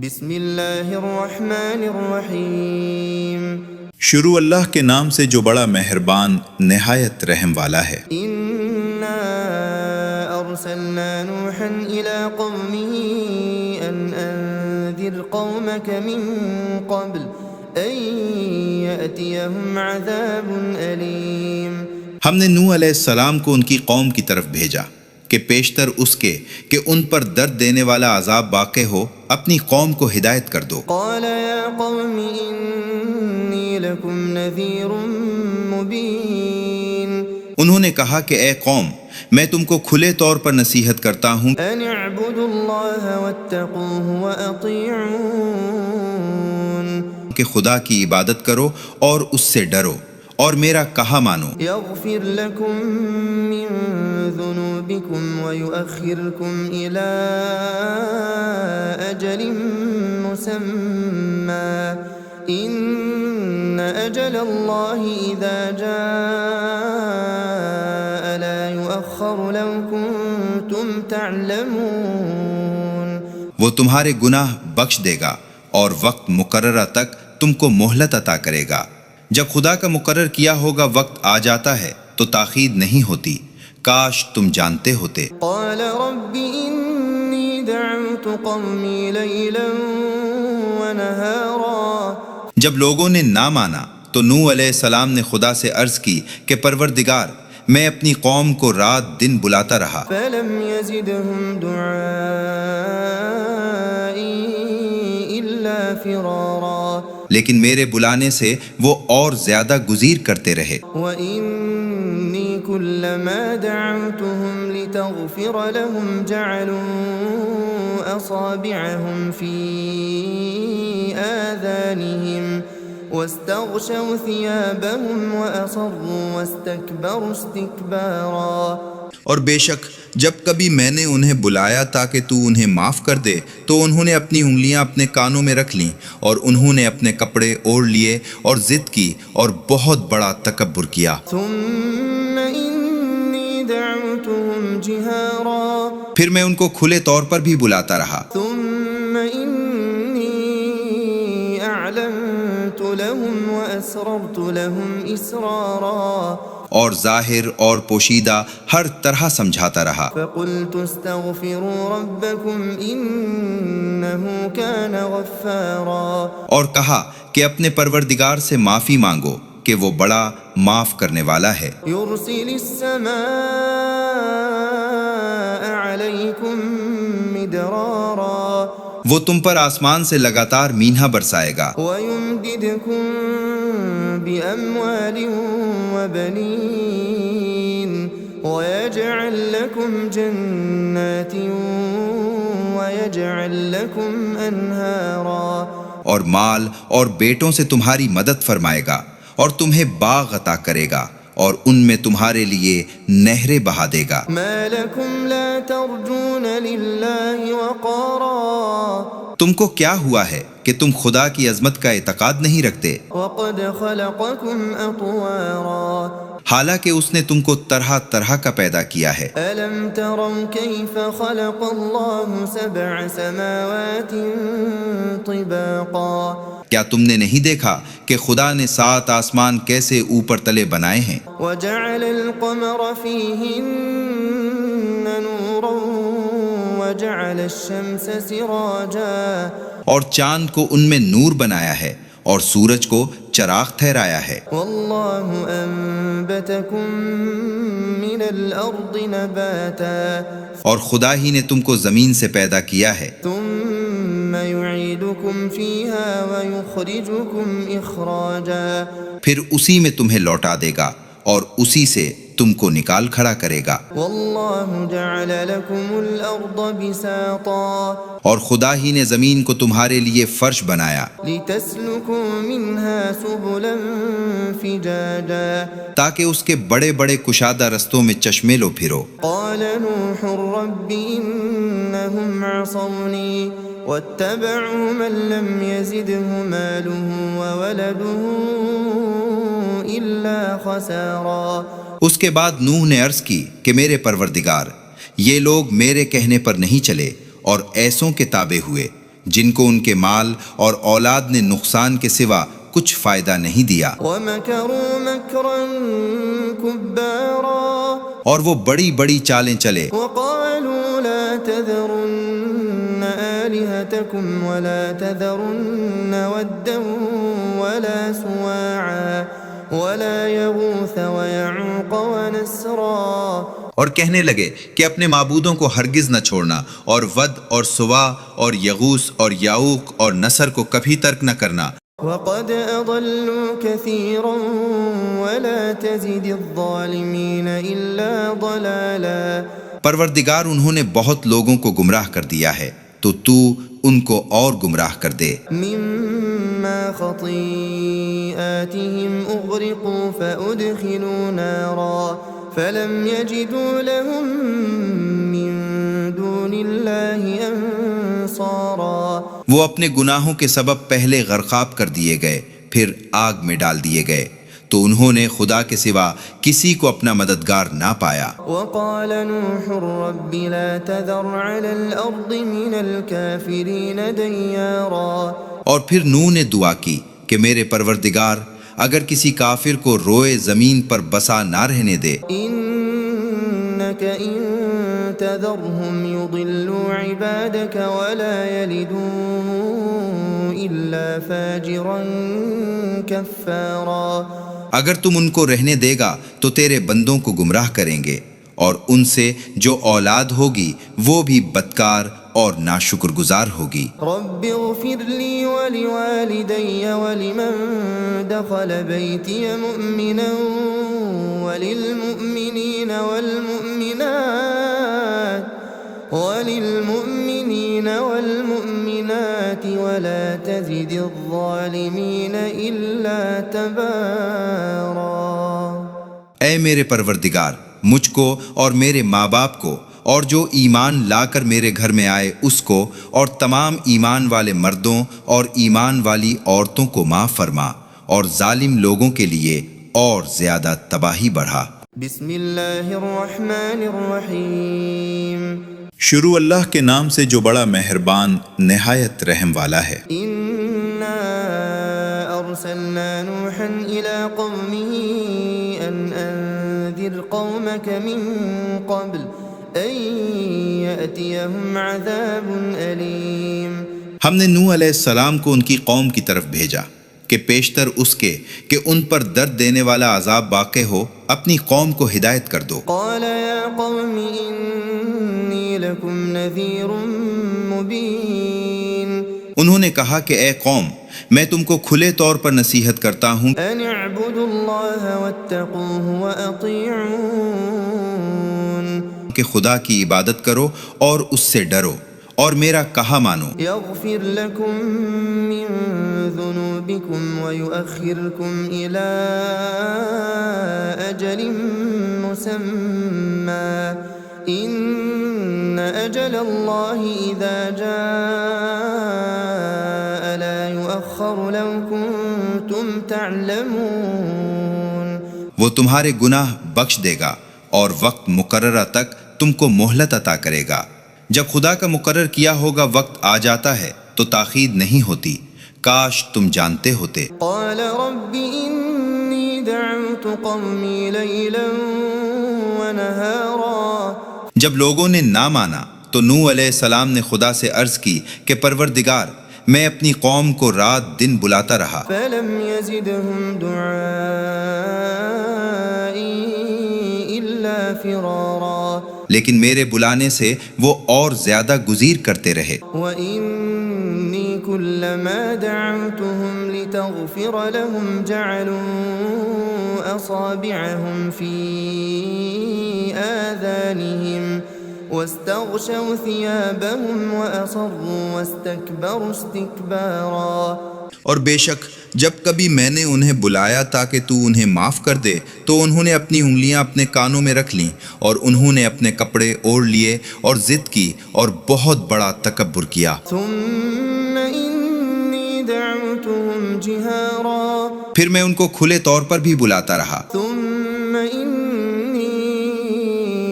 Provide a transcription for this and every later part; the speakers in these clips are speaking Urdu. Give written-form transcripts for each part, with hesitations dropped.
بسم اللہ الرحمن الرحیم شروع اللہ کے نام سے جو بڑا مہربان نہایت رحم والا ہے۔ انا ارسلنا نوحا الى قومه ان انذر قومك من قبل ان يأتيهم عذاب علیم۔ ہم نے نوح علیہ السلام کو ان کی قوم کی طرف بھیجا کہ پیشتر اس کے کہ ان پر درد دینے والا عذاب واقع ہو اپنی قوم کو ہدایت کر دو۔ قال یا قوم انی لکم نذیر مبین۔ انہوں نے کہا کہ اے قوم، میں تم کو کھلے طور پر نصیحت کرتا ہوں ان اعبدوا اللہ واتقوہ واطیعون۔ کہ خدا کی عبادت کرو اور اس سے ڈرو اور میرا کہا مانو۔ یغفر لکم من ذنوبکم ویؤخرکم الی اجل مسمی ان اجل اللہ اذا جاء لا یؤخر لو کنتم تعلمون۔ وہ تمہارے گناہ بخش دے گا اور وقت مقررہ تک تم کو مہلت عطا کرے گا۔ جب خدا کا مقرر کیا ہوگا وقت آ جاتا ہے تو تاخیر نہیں ہوتی، کاش تم جانتے ہوتے۔ قال رب انی دعوت قومی لیلا ونہارا۔ جب لوگوں نے نہ مانا تو نوح علیہ السلام نے خدا سے عرض کی کہ پروردگار، میں اپنی قوم کو رات دن بلاتا رہا، فلم یزدہم دعائی الا فرارا۔ لیکن میرے بلانے سے وہ اور زیادہ گزیر کرتے رہے۔ وَإِنِّي كُلَّمَا دَعَوْتُهُمْ لِتَغْفِرَ لَهُمْ جَعَلُوا أَصَابِعَهُمْ فِي آذَانِهِمْ وَاسْتَغْشَوْا ثِيَابَهُمْ وَأَصَرُّوا وَاسْتَكْبَرُوا اسْتِكْبَارًا۔ اور بے شک جب کبھی میں نے انہیں بلایا تاکہ تو انہیں معاف کر دے تو انہوں نے اپنی انگلیاں اپنے کانوں میں رکھ لیں اور انہوں نے اپنے کپڑے اوڑھ لیے اور ضد کی اور بہت بڑا تکبر کیا۔ ثُمَّ إِنِّي دَعَوْتُهُمْ جِهَارًا۔ پھر میں ان کو کھلے طور پر بھی بلاتا رہا۔ ثُمَّ إِنِّي أَعْلَنتُ لَهُمْ وَأَسْرَرْتُ لَهُمْ إِسْرَارًا۔ اور ظاہر اور پوشیدہ ہر طرح سمجھاتا رہا۔ فَقُلْتُ اسْتَغْفِرُوا رَبَّكُمْ إِنَّهُ كَانَ غَفَّارًا۔ اور کہا کہ اپنے پروردگار سے معافی مانگو کہ وہ بڑا معاف کرنے والا ہے۔ يُرْسِلِ السَّمَاءَ عَلَيْكُمْ مِدْرَارًا۔ وہ تم پر آسمان سے لگاتار مینہ برسائے گا وَيُمْدِدْكُمْ بِأَمْوَالٍ وَبَنِينَ وَيَجْعَلْ لَكُمْ جَنَّاتٍ وَيَجْعَلْ لَكُمْ أَنْهَارًا۔ اور مال اور بیٹوں سے تمہاری مدد فرمائے گا اور تمہیں باغ عطا کرے گا اور ان میں تمہارے لیے نہریں بہا دے گا۔ مَا لَكُمْ لَا تَرْجُونَ لِلَّهِ وَقَارًا۔ تم کو کیا ہوا ہے کہ تم خدا کی عظمت کا اعتقاد نہیں رکھتے، وَقَدْ خَلَقَكُمْ أَطْوَارًا۔ حالانکہ اس نے تم کو طرح طرح کا پیدا کیا ہے۔ أَلَمْ تَرَوْا كَيْفَ خَلَقَ اللَّهُ سَبْعَ سَمَاوَاتٍ طِبَاقًا۔ کیا تم نے نہیں دیکھا کہ خدا نے 7 آسمان کیسے اوپر تلے بنائے ہیں؟ وَجَعَلَ الْقَمَرَ فِيهِنَّ نُورًا وَجَعَلَ الشَّمْسَ سِرَاجًا۔ اور چاند کو ان میں نور بنایا ہے اور سورج کو چراغ ٹھہرایا ہے۔ وَاللَّهُ أَنبَتَكُم مِّنَ الْأَرْضِ نَبَاتًا۔ اور خدا ہی نے تم کو زمین سے پیدا کیا ہے، ثُمَّ يُعِيدُكُمْ فِيهَا وَيُخْرِجُكُمْ إِخْرَاجًا۔ پھر اسی میں تمہیں لوٹا دے گا اور اسی سے تم کو نکال کھڑا کرے گا۔ وَاللَّهُ جَعَلَ لَكُمُ الْأَرْضَ بِسَاطًا۔ اور خدا ہی نے زمین کو تمہارے لیے فرش بنایا لِتَسْلُكُوا مِنْهَا سُبُلًا فِجَاجًا۔ تاکہ اس کے بڑے بڑے کشادہ رستوں میں چشمے لو پھرو۔ قَالَ نُوحٌ رَبِّ إِنَّهُمْ عَصَوْنِي وَاتَّبَعُوا مَن لَّمْ يَزِدْهُ مَالُهُ وَوَلَدُهُ إِلَّا خَسَارًا۔ اس کے بعد نوح نے عرض کی کہ میرے پروردگار، یہ لوگ میرے کہنے پر نہیں چلے اور ایسوں کے تابع ہوئے جن کو ان کے مال اور اولاد نے نقصان کے سوا کچھ فائدہ نہیں دیا، ومكروا مكرا كبارا اور وہ بڑی بڑی چالیں چلے، وقالوا لا تذرن آلهتكم ولا تذرن ودا ولا سواعا ولا يغوث ويعوق ونسرا، اور کہنے لگے کہ اپنے معبودوں کو ہرگز نہ چھوڑنا، اور ود اور سوا اور یغوث اور یعوق اور نصر کو کبھی ترک نہ کرنا، وقد أضلوا كثيرا ولا تزد الظالمين إلا ضلالا۔ پروردگار انہوں نے بہت لوگوں کو گمراہ کر دیا ہے، تو ان کو اور گمراہ کر دے۔ مما خطيئاتهم أغرقوا فأدخلوا نارا فلم يجدوا لهم من دون الله أنصارا، وہ اپنے گناہوں کے سبب پہلے غرقاب کر دیے گئے، پھر آگ میں ڈال دیے گئے، تو انہوں نے خدا کے سوا کسی کو اپنا مددگار نہ پایا۔ وقال نوح رب لا تذر على الأرض من الكافرين ديارا، اور پھر نوح نے دعا کی کہ میرے پروردگار اگر کسی کافر کو روئے زمین پر بسا نہ رہنے دے، إنك إن تذرهم يضلوا عبادك ولا يلدوا إلا فاجرا كفارا، اگر تم ان کو رہنے دے گا تو تیرے بندوں کو گمراہ کریں گے، اور ان سے جو اولاد ہوگی وہ بھی بدکار اور ناشکر گزار ہوگی۔ رب اغفر لي ولوالدي ولمن دخل بيتي مؤمنا وللمؤمنين والمؤمنات ولا تزد الظالمين إلا تبارا۔ اے میرے پروردگار، مجھ کو اور میرے ماں باپ کو اور جو ایمان لا کر میرے گھر میں آئے اس کو اور تمام ایمان والے مردوں اور ایمان والی عورتوں کو معاف فرما، اور ظالم لوگوں کے لیے اور زیادہ تباہی بڑھا۔ بسم اللہ الرحمن الرحیم، شروع اللہ کے نام سے جو بڑا مہربان نہایت رحم والا ہے۔ انا ارسلنا نوحا الى قومه ان انذر قومك من قبل ان يأتيهم عذاب علیم، ہم نے نوح علیہ السلام کو ان کی قوم کی طرف بھیجا کہ پیشتر اس کے کہ ان پر درد دینے والا عذاب واقع ہو اپنی قوم کو ہدایت کر دو۔ قال یا قوم انی لکم نذیر مبین، انہوں نے کہا کہ اے قوم، میں تم کو کھلے طور پر نصیحت کرتا ہوں ان اعبدوا اللہ واتقوہ واطیعون، کہ خدا کی عبادت کرو اور اس سے ڈرو اور میرا کہا مانو، یغفر لکم من ذنوبکم ویؤخرکم الی اجل مسمی ان اجل اللہ اذا جاء لا یؤخر لو کنتم تعلمون، وہ تمہارے گناہ بخش دے گا اور وقت مقررہ تک تم کو مہلت عطا کرے گا۔ جب خدا کا مقرر کیا ہوگا وقت آ جاتا ہے تو تاخیر نہیں ہوتی، کاش تم جانتے ہوتے۔ قال رب انی دعوت قومی لیلا ونہارا، جب لوگوں نے نہ مانا تو نوح علیہ السلام نے خدا سے عرض کی کہ پروردگار، میں اپنی قوم کو رات دن بلاتا رہا، فلم یزدہم دعائی الا فرارا، لیکن میرے بلانے سے وہ اور زیادہ گزیر کرتے رہے۔ وَإِنِّي كُلَّمَا دَعَوْتُهُمْ لِتَغْفِرَ لَهُمْ جَعَلُوا أَصَابِعَهُمْ فِي آذَانِهِمْ وَاسْتَغْشَوْا ثِيَابَهُمْ وَأَصَرُّوا وَاسْتَكْبَرُوا اسْتِكْبَارًا، اور بے شک جب کبھی میں نے انہیں بلایا تاکہ تو انہیں معاف کر دے تو انہوں نے اپنی انگلیاں اپنے کانوں میں رکھ لیں، اور انہوں نے اپنے کپڑے اوڑھ لیے اور ضد کی اور بہت بڑا تکبر کیا۔ ثُمَّ إِنِّي دَعَوْتُهُمْ جِهَارًا، پھر میں ان کو کھلے طور پر بھی بلاتا رہا۔ ثُمَّ إِنِّي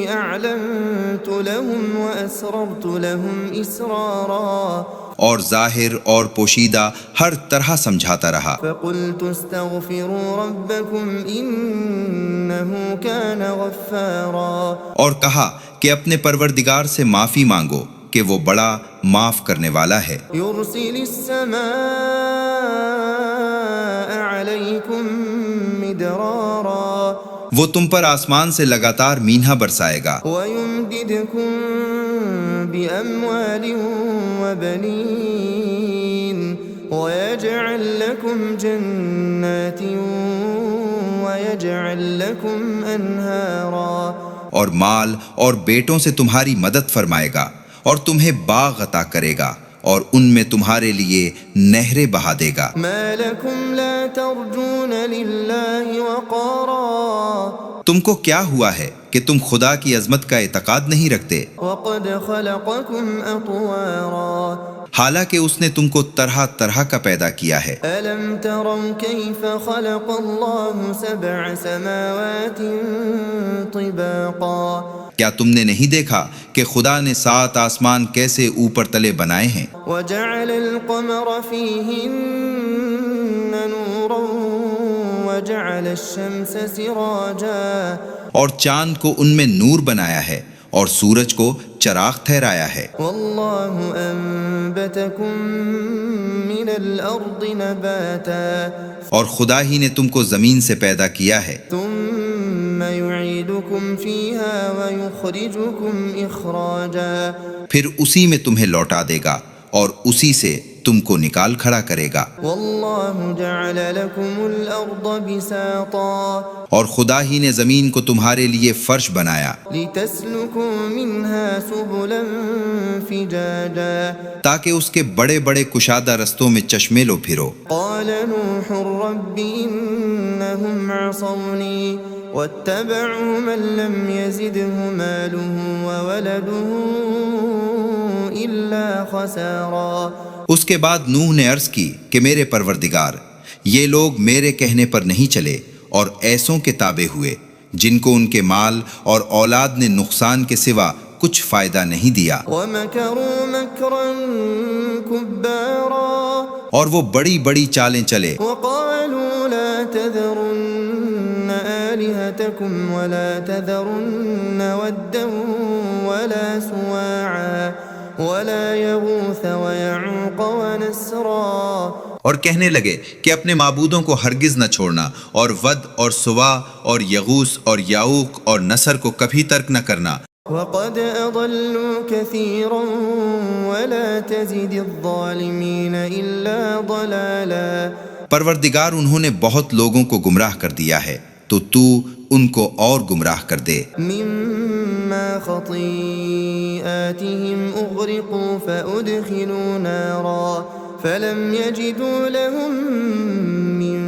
أَعْلَنتُ لَهُمْ وَأَسْرَرْتُ لَهُمْ إِسْرَارًا، اور ظاہر اور پوشیدہ ہر طرح سمجھاتا رہا۔ فقلت استغفروا ربكم إنه كان غفارا، اور کہا کہ اپنے پروردگار سے معافی مانگو کہ وہ بڑا معاف کرنے والا ہے۔ يرسل السماء عليكم مدرارا، وہ تم پر آسمان سے لگاتار مینہ برسائے گا، ويمددكم بأموال وبنين، ويجعل لكم جنات ويجعل لكم أنهارا، اور مال اور بیٹوں سے تمہاری مدد فرمائے گا اور تمہیں باغ عطا کرے گا اور ان میں تمہارے لیے نہریں بہا دے گا۔ ما لكم لا ترجون لله وقارا، تم کو کیا ہوا ہے کہ تم خدا کی عظمت کا اعتقاد نہیں رکھتے، وقد خلقكم أطوارا، حالانکہ اس نے تم کو طرح طرح کا پیدا کیا ہے۔ ألم تروا كيف خلق الله سبع سماوات طباقا، کیا تم نے نہیں دیکھا کہ خدا نے 7 آسمان کیسے اوپر تلے بنائے ہیں، وجعل القمر فيهن نورا وجعل الشمس سراجا، اور چاند کو ان میں نور بنایا ہے اور سورج کو چراغ ٹھہرایا ہے۔ والله أنبتكم من الأرض نباتا، اور خدا ہی نے تم کو زمین سے پیدا کیا ہے، ثم يعيدكم فيها ويخرجكم إخراجا، پھر اسی میں تمہیں لوٹا دے گا اور اسی سے تم کو نکال کھڑا کرے گا۔ والله جعل لكم الأرض بساطا، اور خدا ہی نے زمین کو تمہارے لیے فرش بنایا لتسلكوا منها سبلا فجاجا، تاکہ اس کے بڑے بڑے کشادہ رستوں میں چشمے لو پھرو۔ قال نوح رب إنهم عصوني واتبعوا من لم يزده ماله وولده إلا خسارا، اس کے بعد نوح نے عرض کی کہ میرے پروردگار، یہ لوگ میرے کہنے پر نہیں چلے اور ایسوں کے تابع ہوئے جن کو ان کے مال اور اولاد نے نقصان کے سوا کچھ فائدہ نہیں دیا، ومكروا مكرا كبارا، اور وہ بڑی بڑی چالیں چلے، وقالوا لا تذرن آلهتكم ولا تذرن ودا ولا سواعا ولا يغوث ويعوق ونسرا، اور کہنے لگے کہ اپنے معبودوں کو ہرگز نہ چھوڑنا اور ود اور سوا اور یغوث اور یعوق اور نصر کو کبھی ترک نہ کرنا، وقد أضلوا كثيرا ولا تزد الظالمين إلا ضلالا، پروردگار انہوں نے بہت لوگوں کو گمراہ کر دیا ہے تو ان کو اور گمراہ کر دے۔ مما خطيئاتهم أغرقوا فأدخلوا نارا فلم يجدوا لهم من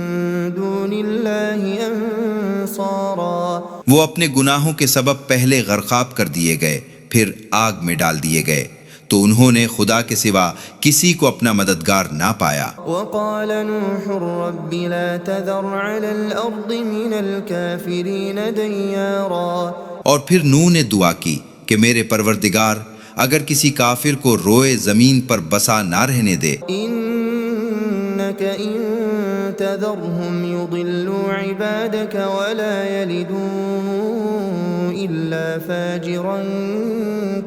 دون الله أنصارا، وہ اپنے گناہوں کے سبب پہلے غرقاب کر دیے گئے پھر آگ میں ڈال دیے گئے تو انہوں نے خدا کے سوا کسی کو اپنا مددگار نہ پایا۔ وقال نوح رب لا تذر على الأرض من الكافرين ديارا، اور پھر نوح نے دعا کی کہ میرے پروردگار اگر کسی کافر کو روئے زمین پر بسا نہ رہنے دے، إنك إن تذرهم يضلوا عبادك ولا يلدوا إلا فاجرا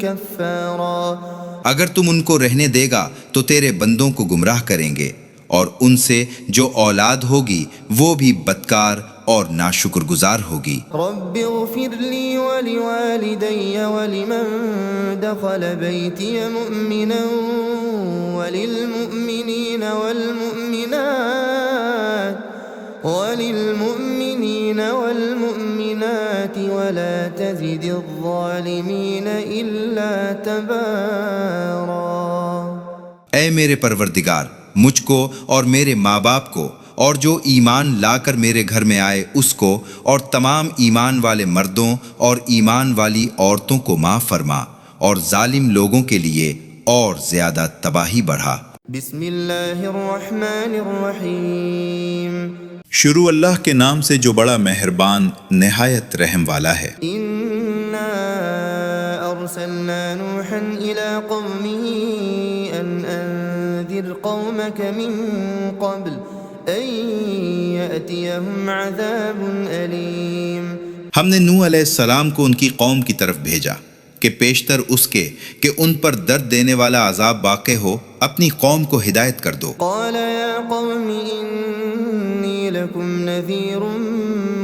كفارا، اگر تم ان کو رہنے دے گا تو تیرے بندوں کو گمراہ کریں گے اور ان سے جو اولاد ہوگی وہ بھی بدکار اور ناشکر گزار ہوگی۔ رب اغفر لي ولوالدي ولمن دخل بيتي مؤمنا وللمؤمنين والمؤمنات ولا تزد الظالمين إلا تبارا، اے میرے پروردگار مجھ کو اور میرے ماں باپ کو اور جو ایمان لا کر میرے گھر میں آئے اس کو اور تمام ایمان والے مردوں اور ایمان والی عورتوں کو معاف فرما اور ظالم لوگوں کے لیے اور زیادہ تباہی بڑھا۔ بسم اللہ الرحمن الرحیم، شروع اللہ کے نام سے جو بڑا مہربان نہایت رحم والا ہے۔ انا ارسلنا نوحا الى قومه ان قومك من قبل أن يأتيهم عذاب أليم۔ ہم نے نوح علیہ السلام کو ان کی قوم کی طرف بھیجا کہ پیشتر اس کے کہ ان پر درد دینے والا عذاب واقع ہو اپنی قوم کو ہدایت کر دو۔ قال يا قوم إني لكم نذير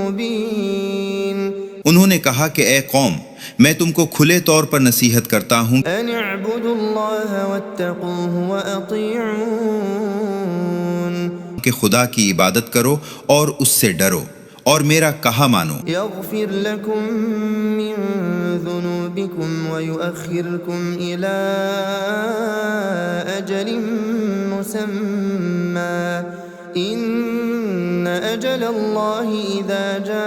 مبين۔ انہوں نے کہا کہ اے قوم، میں تم کو کھلے طور پر نصیحت کرتا ہوں أن اعبدوا الله واتقوه وأطيعون۔ کہ خدا کی عبادت کرو اور اس سے ڈرو اور میرا کہا مانو۔ يغفر لكم من ذنوبكم ويؤخركم إلى أجل مسمى إن أجل الله إذا جاء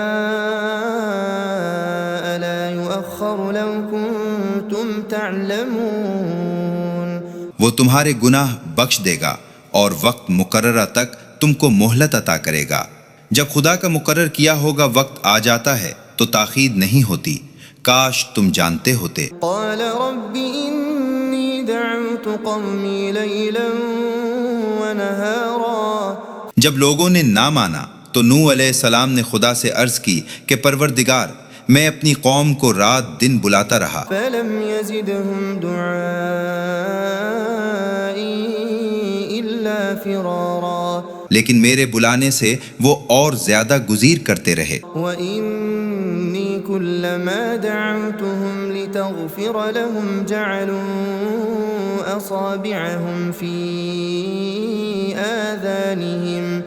لا يؤخر لو كنتم تعلمون۔ وہ تمہارے گناہ بخش دے گا اور وقت مقررہ تک تم کو مہلت عطا کرے گا۔ جب خدا کا مقرر کیا ہوگا وقت آ جاتا ہے تو تاخیر نہیں ہوتی، کاش تم جانتے ہوتے۔ قال رب إني دعوت قومي ليلا ونهارا۔ جب لوگوں نے نہ مانا تو نوح علیہ السلام نے خدا سے عرض کی کہ پروردگار، میں اپنی قوم کو رات دن بلاتا رہا، فلم يزدهم دعائي إلا فرارا۔ لیکن میرے بلانے سے وہ اور زیادہ گزیر کرتے رہے۔ وإني كلما دعوتهم لتغفر لهم جعلوا أصابعهم في آذانهم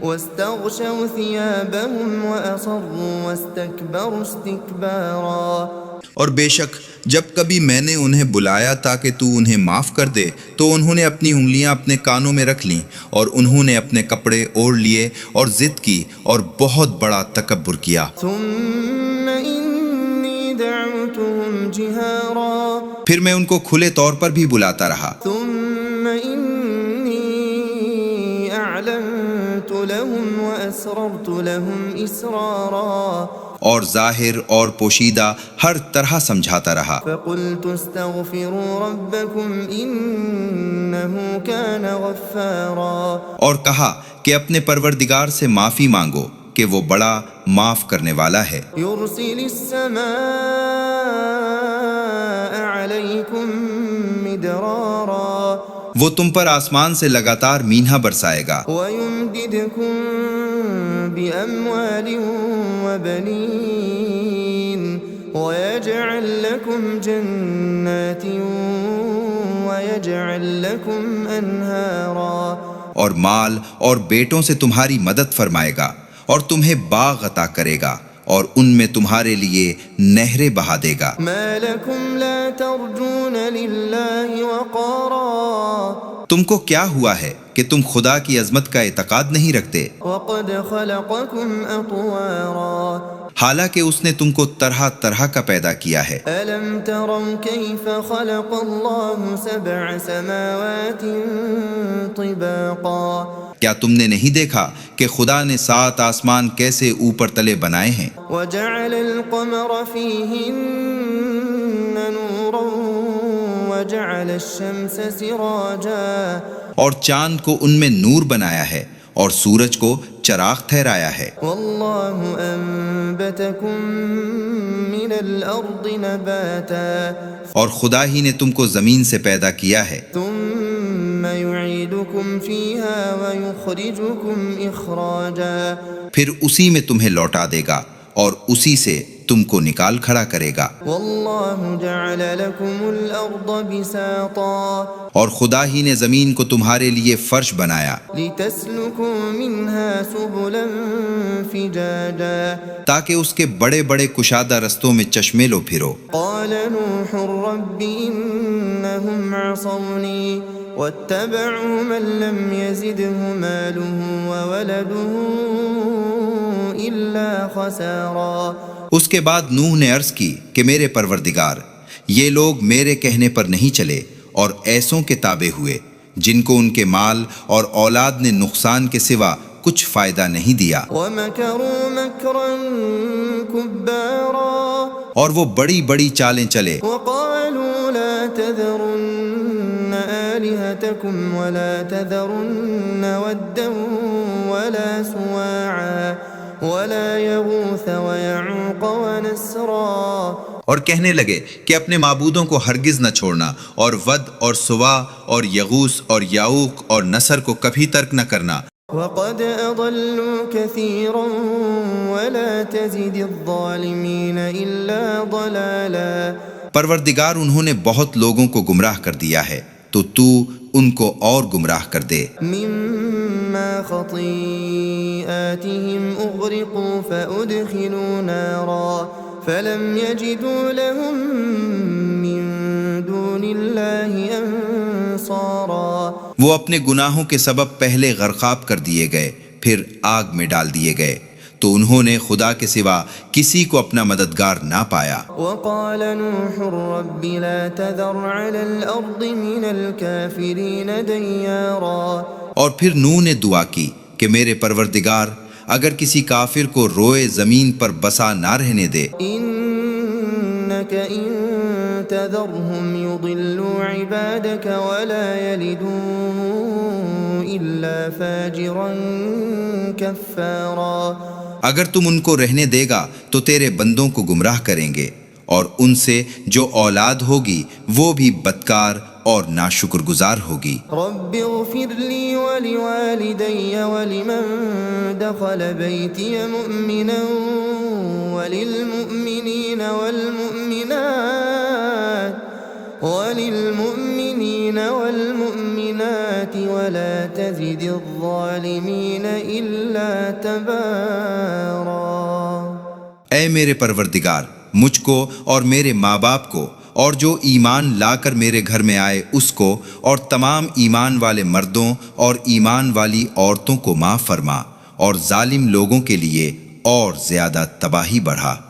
واستغشوا ثيابهم وأصروا واستكبروا استكبارا۔ اور بے شک جب کبھی میں نے انہیں بلایا تاکہ تو انہیں معاف کر دے تو انہوں نے اپنی انگلیاں اپنے کانوں میں رکھ لیں اور انہوں نے اپنے کپڑے اوڑھ لیے اور ضد کی اور بہت بڑا تکبر کیا۔ ثم إني دعوتهم جهارا۔ پھر میں ان کو کھلے طور پر بھی بلاتا رہا۔ ثم إني أعلنت لهم وأسررت لهم إسرارا۔ اور ظاہر اور پوشیدہ ہر طرح سمجھاتا رہا۔ فقلت استغفروا ربكم إنه كان غفارا۔ اور کہا کہ اپنے پروردگار سے معافی مانگو کہ وہ بڑا معاف کرنے والا ہے۔ يرسل السماء عليكم مدرارا۔ وہ تم پر آسمان سے لگاتار مینہ برسائے گا ويمددكم بأموال وبنين ويجعل لكم جنات ويجعل لكم أنهارا۔ اور مال اور بیٹوں سے تمہاری مدد فرمائے گا اور تمہیں باغ عطا کرے گا اور ان میں تمہارے لیے نہریں بہا دے گا۔ ما لكم لا ترجون لله وقارا۔ تم کو کیا ہوا ہے کہ تم خدا کی عظمت کا اعتقاد نہیں رکھتے، وقد خلقكم أطوارا۔ حالانکہ اس نے تم کو طرح طرح کا پیدا کیا ہے۔ ألم تروا كيف خلق الله سبع سماوات طباقا۔ کیا تم نے نہیں دیکھا کہ خدا نے 7 آسمان کیسے اوپر تلے بنائے ہیں؟ وجعل القمر فيهن نورا وجعل الشمس سراجا۔ اور چاند کو ان میں نور بنایا ہے اور سورج کو چراغ ٹھہرایا ہے۔ والله أنبتكم من الأرض نباتا۔ اور خدا ہی نے تم کو زمین سے پیدا کیا ہے، ثم يعيدكم فيها ويخرجكم إخراجا۔ پھر اسی میں تمہیں لوٹا دے گا اور اسی سے تم کو نکال کھڑا کرے گا۔ والله جعل لكم الأرض بساطا۔ اور خدا ہی نے زمین کو تمہارے لیے فرش بنایا لتسلكوا منها سبلا فجاجا۔ تاکہ اس کے بڑے بڑے کشادہ رستوں میں چشمے لو پھرو۔ قال نوح رب إنهم عصوني واتبعوا من لم يزده ماله وولده إلا خسارا۔ اس کے بعد نوح نے عرض کی کہ میرے پروردگار، یہ لوگ میرے کہنے پر نہیں چلے اور ایسوں کے تابع ہوئے جن کو ان کے مال اور اولاد نے نقصان کے سوا کچھ فائدہ نہیں دیا، ومكروا مكرا كبارا۔ اور وہ بڑی بڑی چالیں چلے، وقالوا لا تذرن آلهتكم آلهتكم ولا تذرن ودا ولا سواعا ولا يغوث ويعوق ونسرا، اور کہنے لگے کہ اپنے معبودوں کو ہرگز نہ چھوڑنا، اور ود اور سوا اور یغوث اور یعوق اور نصر کو کبھی ترک نہ کرنا۔ وقد أضلوا كثيرا ولا تزد الظالمين إلا ضلالا، پروردگار انہوں نے بہت لوگوں کو گمراہ کر دیا ہے، تو تو ان کو اور گمراہ کر دے۔ مما خطيئاتهم أغرقوا فأدخلوا نارا فلم يجدوا لهم من دون الله أنصارا، وہ اپنے گناہوں کے سبب پہلے غرقاب کر دیے گئے، پھر آگ میں ڈال دیے گئے، تو انہوں نے خدا کے سوا کسی کو اپنا مددگار نہ پایا۔ وقال نوح رب لا تذر على الأرض من الكافرين ديارا، اور پھر نوح نے دعا کی کہ میرے پروردگار اگر کسی کافر کو روئے زمین پر بسا نہ رہنے دے، إنك إن تذرهم يضلوا عبادك ولا يلدوا إلا فاجرا كفارا، اگر تم ان کو رہنے دے گا تو تیرے بندوں کو گمراہ کریں گے، اور ان سے جو اولاد ہوگی وہ بھی بدکار اور ناشکر گزار ہوگی۔ رب اغفر لي ولوالدي ولمن دخل بيتي مؤمنا وللمؤمنين والمؤمنات ولا تزد الظالمين إلا تبارا۔ اے میرے پروردگار، مجھ کو اور میرے ماں باپ کو اور جو ایمان لا کر میرے گھر میں آئے اس کو اور تمام ایمان والے مردوں اور ایمان والی عورتوں کو معاف فرما، اور ظالم لوگوں کے لیے اور زیادہ تباہی بڑھا۔